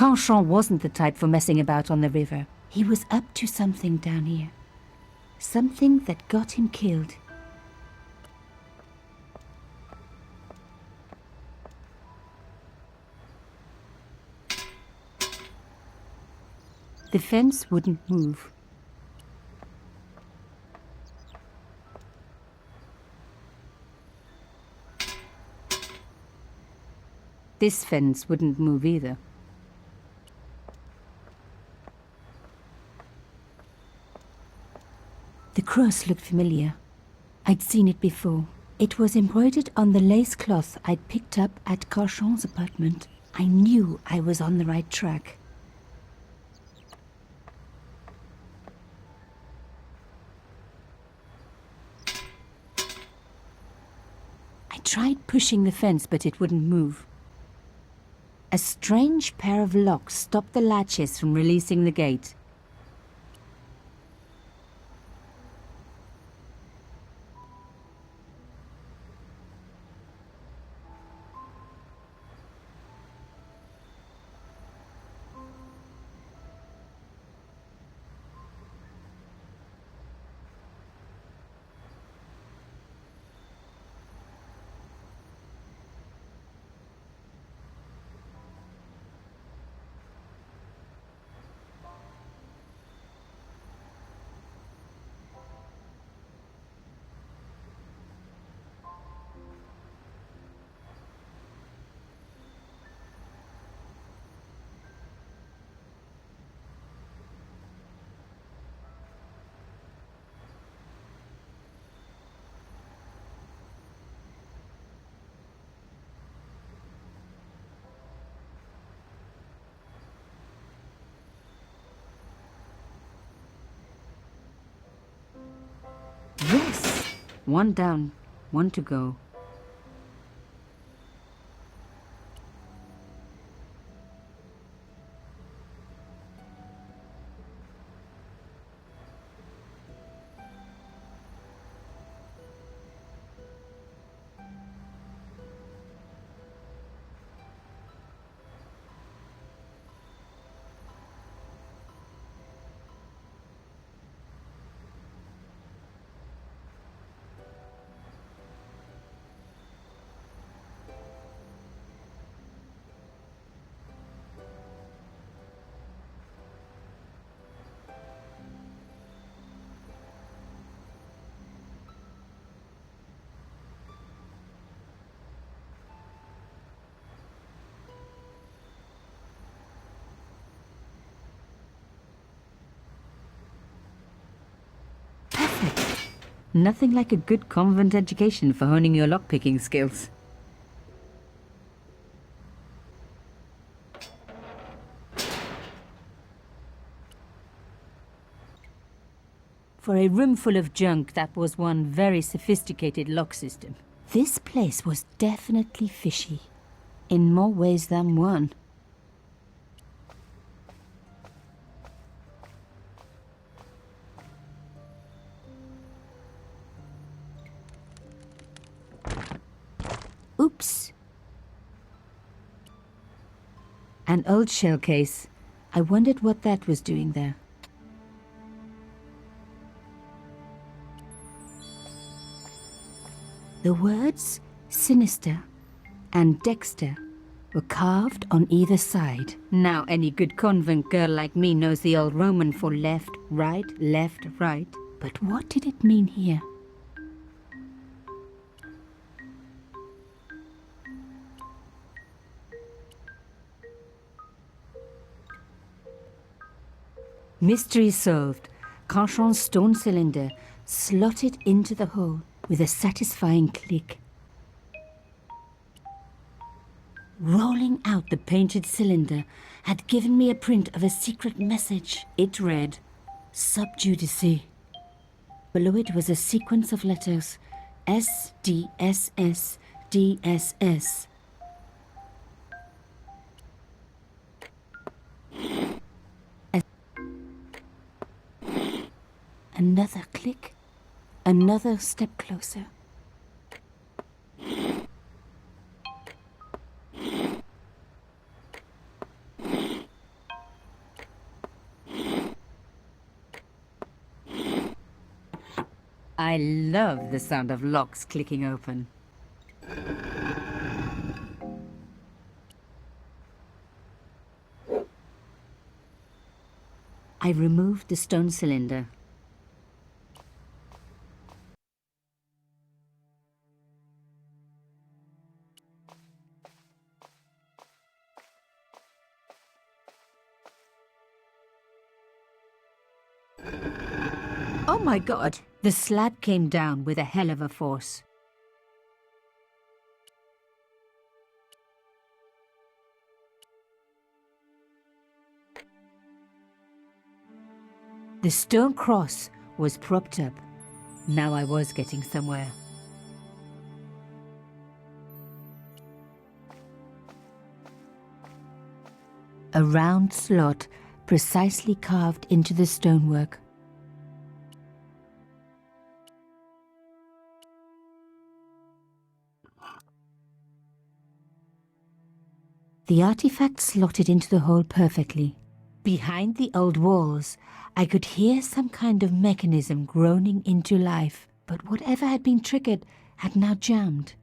Carchon wasn't the type for messing about on the river. He was up to something down here. Something that got him killed. The fence wouldn't move. This fence wouldn't move either. The cross looked familiar. I'd seen it before. It was embroidered on the lace cloth I'd picked up at Carchon's apartment. I knew I was on the right track. I tried pushing the fence, but it wouldn't move. A strange pair of locks stopped the latches from releasing the gate. Yes! One down, one to go. Nothing like a good convent education for honing your lockpicking skills. For a room full of junk, that was one very sophisticated lock system. This place was definitely fishy, in more ways than one. Oops. An old shell case. I wondered what that was doing there. The words sinister and Dexter were carved on either side. Now any good convent girl like me knows the old Roman for left, right, left, right. But what did it mean here? Mystery solved. Carchon's stone cylinder slotted into the hole with a satisfying click. Rolling out the painted cylinder had given me a print of a secret message. It read, Sub Judice. Below it was a sequence of letters, S, D, S, S, D, S, S. Another click, another step closer. I love the sound of locks clicking open. I removed the stone cylinder. Oh my God! The slab came down with a hell of a force. The stone cross was propped up. Now I was getting somewhere. A round slot precisely carved into the stonework. The artifact slotted into the hole perfectly. Behind the old walls, I could hear some kind of mechanism groaning into life, but whatever had been triggered had now jammed.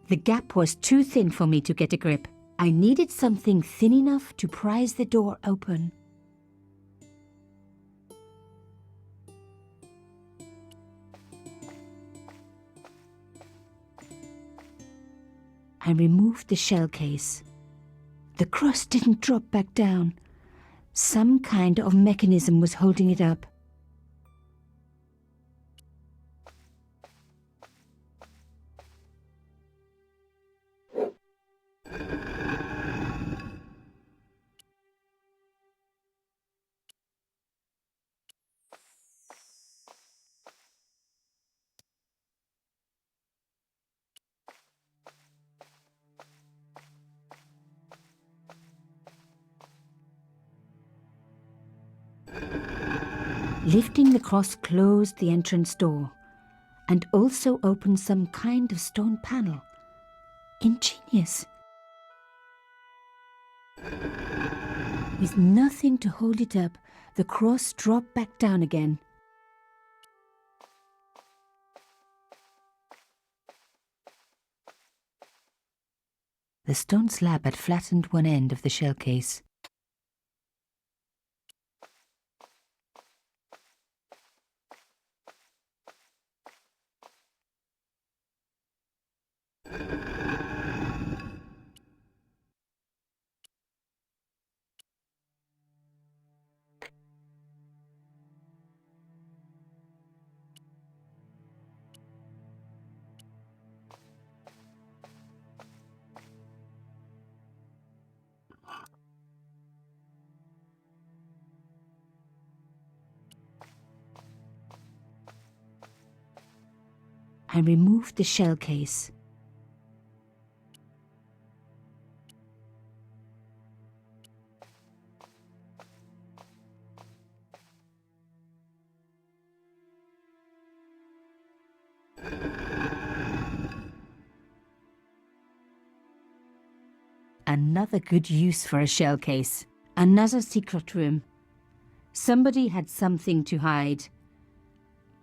The gap was too thin for me to get a grip. I needed something thin enough to prise the door open. I removed the shell case. The cross didn't drop back down. Some kind of mechanism was holding it up. Lifting the cross closed the entrance door and also opened some kind of stone panel. Ingenious. With nothing to hold it up, the cross dropped back down again. The stone slab had flattened one end of the shell case. I removed the shell case. Another good use for a shell case. Another secret room. Somebody had something to hide.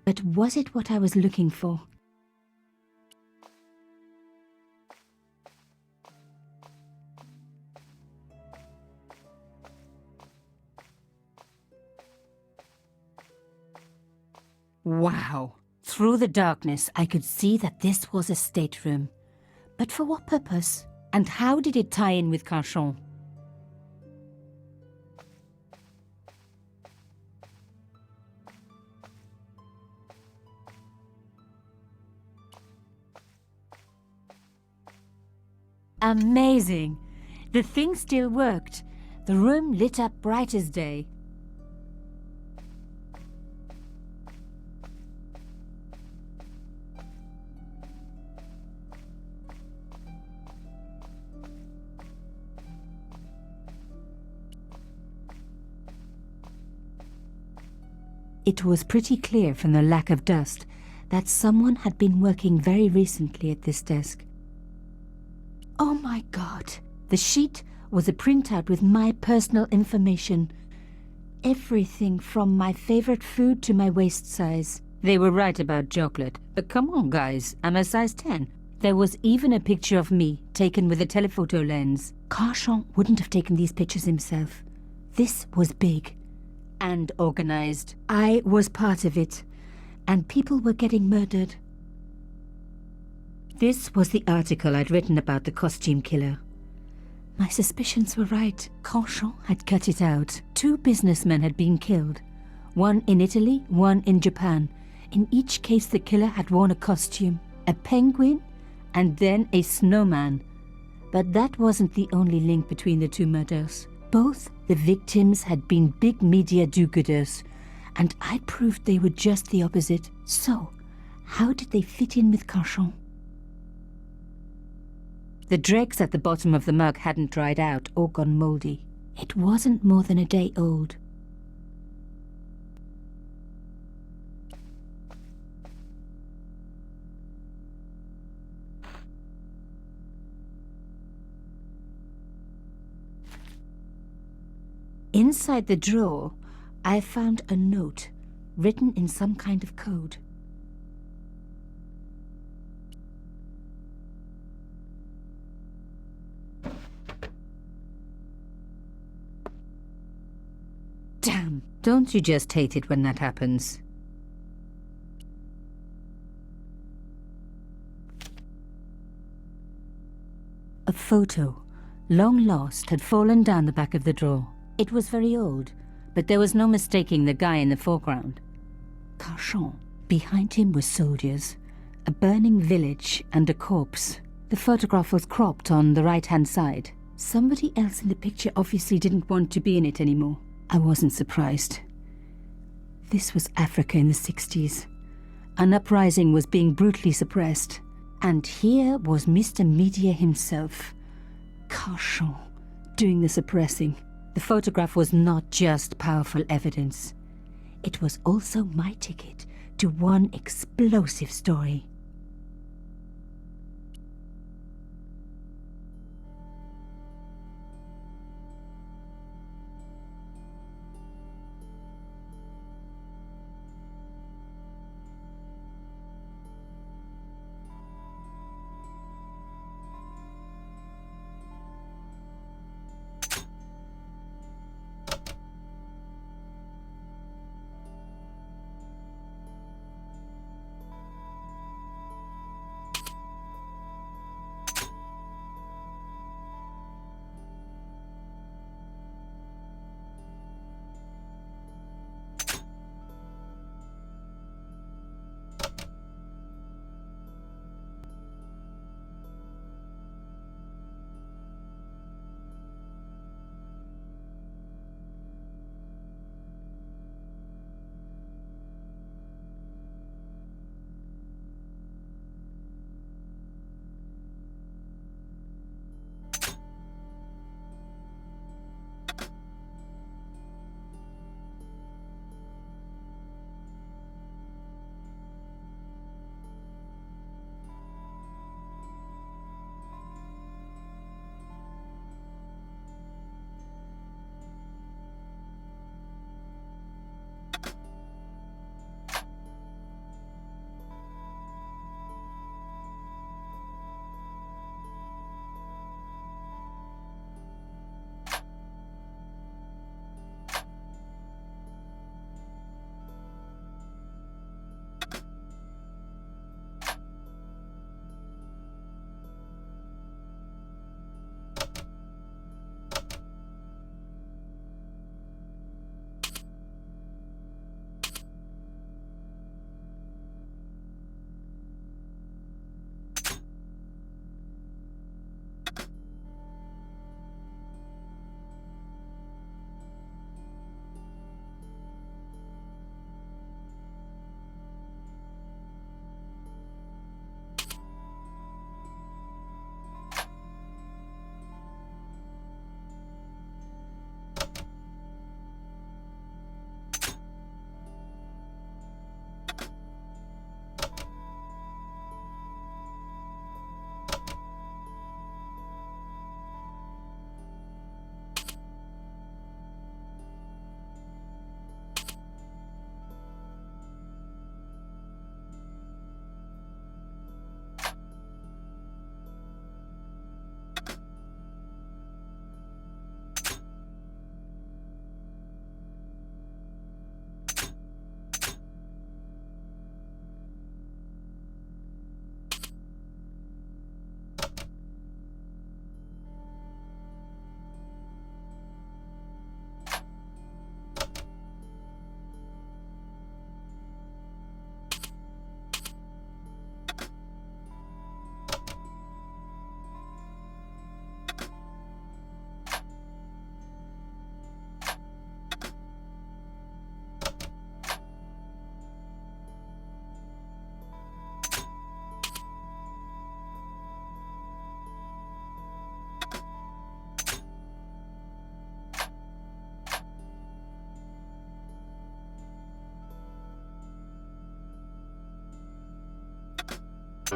But was it what I was looking for? Wow! Through the darkness, I could see that this was a stateroom. But for what purpose? And how did it tie in with Carchon? Amazing! The thing still worked. The room lit up bright as day. It was pretty clear from the lack of dust that someone had been working very recently at this desk. Oh my God. The sheet was a printout with my personal information. Everything from my favorite food to my waist size. They were right about chocolate. But come on, guys, I'm a size 10. There was even a picture of me, taken with a telephoto lens. Carchon wouldn't have taken these pictures himself. This was big and organized. I was part of it, and people were getting murdered. This was the article I'd written about the costume killer. My suspicions were right. Carchon had cut it out. 2 businessmen had been killed. One in Italy, one in Japan. In each case, the killer had worn a costume. A penguin, and then a snowman. But that wasn't the only link between the 2 murders. Both the victims had been big media do-gooders, and I proved they were just the opposite. So, how did they fit in with Carchon? The dregs at the bottom of the mug hadn't dried out or gone moldy. It wasn't more than a day old. Inside the drawer, I found a note written in some kind of code. Damn, don't you just hate it when that happens? A photo, long lost, had fallen down the back of the drawer. It was very old, but there was no mistaking the guy in the foreground. Carchon. Behind him were soldiers, a burning village, and a corpse. The photograph was cropped on the right-hand side. Somebody else in the picture obviously didn't want to be in it anymore. I wasn't surprised. This was Africa in the 60s. An uprising was being brutally suppressed. And here was Mr. Media himself, Carchon, doing the suppressing. The photograph was not just powerful evidence. It was also my ticket to one explosive story.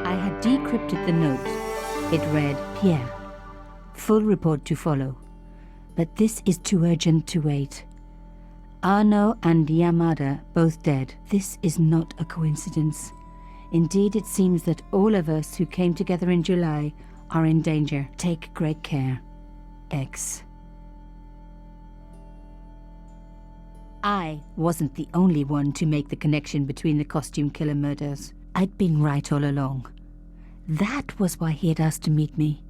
I had decrypted the note. It read, Pierre, full report to follow. But this is too urgent to wait. Arno and Yamada both dead. This is not a coincidence. Indeed, it seems that all of us who came together in July are in danger. Take great care. X. I wasn't the only one to make the connection between the costume killer murders. I'd been right all along. That was why he had asked to meet me.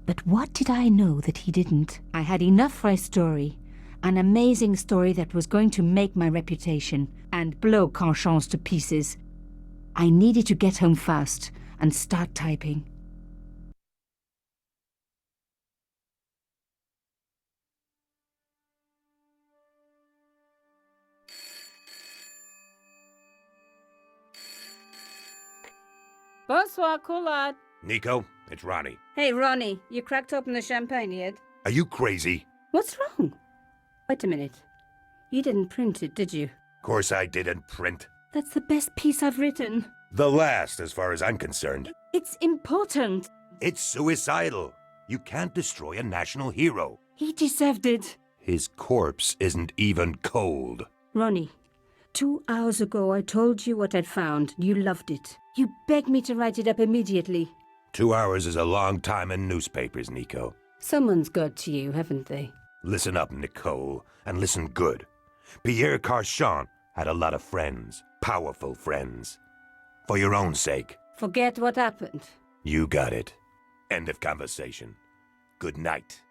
But what did I know that he didn't? I had enough for a story. An amazing story that was going to make my reputation and blow Conscience to pieces. I needed to get home fast and start typing. Bonsoir, Collar. Nico, it's Ronnie. Hey, Ronnie, you cracked open the champagne yet? Are you crazy? What's wrong? Wait a minute. You didn't print it, did you? Course I didn't print. That's the best piece I've written. The last, as far as I'm concerned. It's important. It's suicidal. You can't destroy a national hero. He deserved it. His corpse isn't even cold. Ronnie, 2 hours ago I told you what I'd found. You loved it. You begged me to write it up immediately. 2 hours is a long time in newspapers, Nico. Someone's got to you, haven't they? Listen up, Nicole, and listen good. Pierre Carchon had a lot of friends. Powerful friends. For your own sake. Forget what happened. You got it. End of conversation. Good night.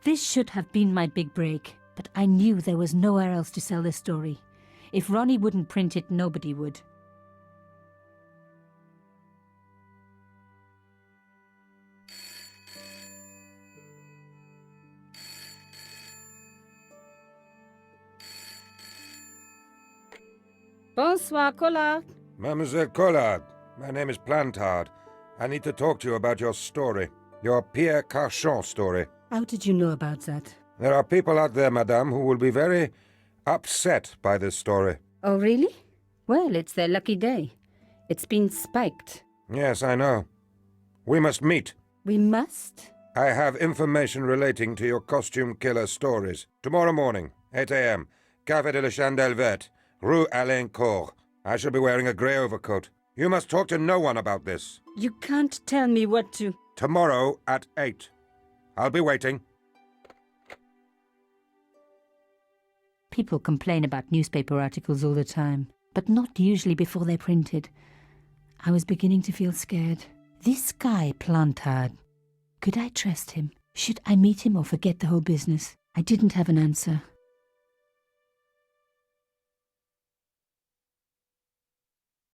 This should have been my big break, but I knew there was nowhere else to sell this story. If Ronnie wouldn't print it, nobody would. Bonsoir, Collar. Mademoiselle Collard, my name is Plantard. I need to talk to you about your story. Your Pierre Carchon story. How did you know about that? There are people out there, madame, who will be very upset by this story. Oh, really? Well, it's their lucky day. It's been spiked. Yes, I know. We must meet. We must? I have information relating to your costume killer stories. Tomorrow morning, 8 a.m., Café de la Chandelle Verte, Rue Alain Court. I shall be wearing a grey overcoat. You must talk to no one about this. You can't tell me what to... Tomorrow at 8. I'll be waiting. People complain about newspaper articles all the time, but not usually before they're printed. I was beginning to feel scared. This guy, Plantard. Could I trust him? Should I meet him or forget the whole business? I didn't have an answer.